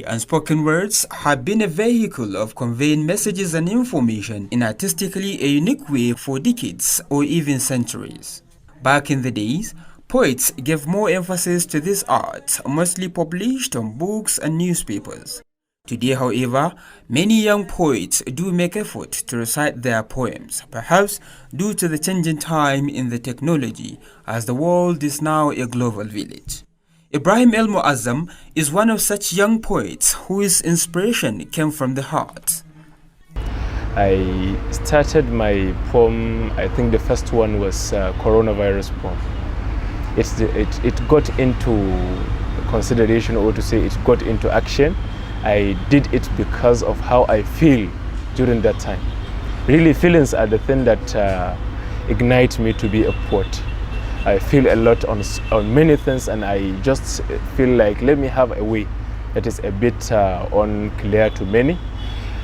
Poetry and spoken words have been a vehicle of conveying messages and information in artistically a unique way for decades or even centuries. Back in the days, poets gave more emphasis to this art, mostly published on books and newspapers. Today, however, many young poets do make effort to recite their poems, perhaps due to the changing time in the technology, as the world is now a global village. Ibrahim is one of such young poets whose inspiration came from the heart. I started my poem, I think the first one was coronavirus poem. It got into consideration, or to say it got into action. I did it because of how I feel during that time. Really, feelings are the thing that ignite me to be a poet. I feel a lot on many things, and I just feel like let me have a way that is a bit unclear to many,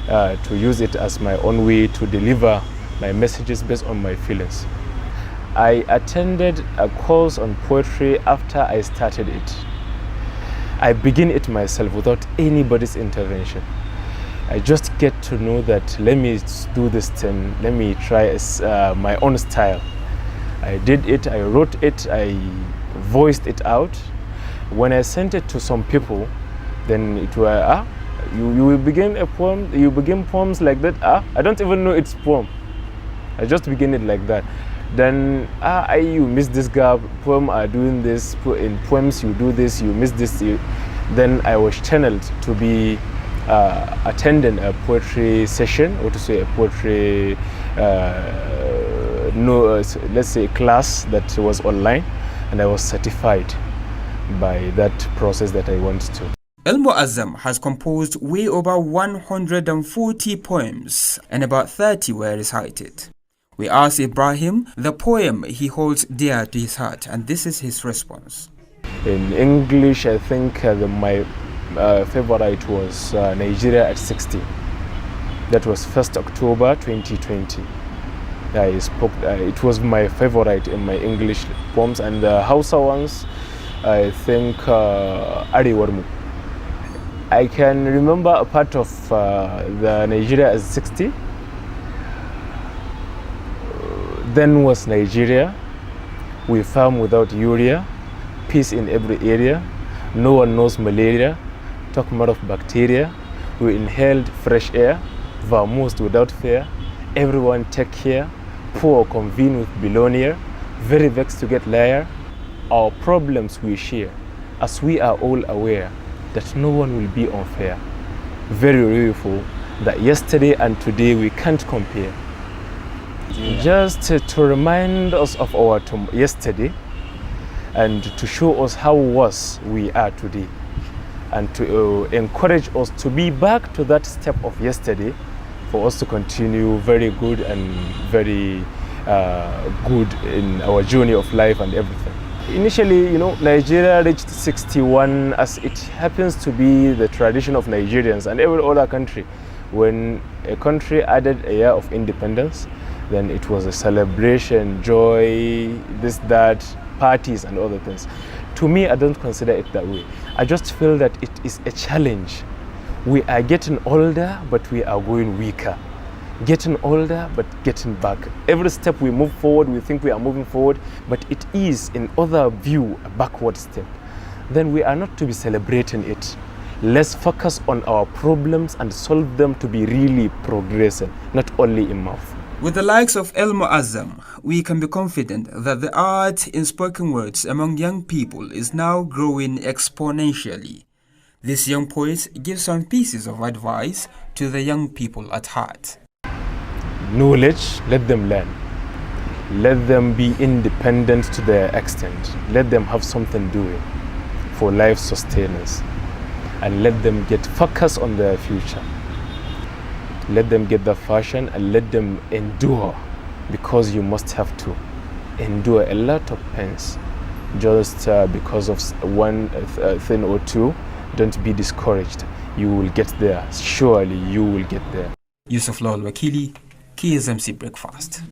to use it as my own way to deliver my messages based on my feelings. I attended a course on poetry after I started it. I begin it myself without anybody's intervention. I just get to know that let me do this thing, let me try my own style. I did it, I wrote it, I voiced it out. When I sent it to some people, then it was, you will begin a poem, you begin poems like that, I don't even know it's poem. I just begin it like that. Then you miss this guy, poem are doing this, in poems you do this, you miss this. Then I was channeled to be attending a poetry session, or to say a poetry, let's say a class that was online, and I was certified by that process that I went to. El-Muazzam has composed way over 140 poems, and about 30 were recited. We asked Ibrahim the poem he holds dear to his heart, and this is his response. In English, I think my favorite was Nigeria at 60. That was 1st October 2020. It was my favorite in my English poems, and the Hausa ones, I think Arewarmu. I can remember a part of the Nigeria at 60. Then was Nigeria. We farm without urea, peace in every area. No one knows malaria, talk more of bacteria. We inhaled fresh air, vamoosed without fear. Everyone take care, poor convene with billionaire, very vexed to get liar. Our problems we share, as we are all aware that no one will be unfair. Very rueful that yesterday and today we can't compare. Just to remind us of our yesterday, and to show us how worse we are today, and to encourage us to be back to that step of yesterday, for us to continue very good and very good in our journey of life and everything. Initially, Nigeria reached 61, as it happens to be the tradition of Nigerians and every other country. When a country added a year of independence, then it was a celebration, joy, this, that, parties and other things. To me, I don't consider it that way. I just feel that it is a challenge. We are getting older, but we are going weaker. Getting older, but getting back. Every step we move forward, we think we are moving forward, but it is, in other view, a backward step. Then we are not to be celebrating it. Let's focus on our problems and solve them to be really progressing, not only in mouth. With the likes of El-Muazzam, we can be confident that the art in spoken words among young people is now growing exponentially. This young poet gives some pieces of advice to the young people at heart. Knowledge, let them learn. Let them be independent to their extent. Let them have something doing for life sustenance. And let them get focused on their future. Let them get the fashion and let them endure, because you must have to endure a lot of pains just because of one thing or two. Don't be discouraged. You will get there. Surely you will get there. Yusuf Lawal Wakili, KSMC Breakfast.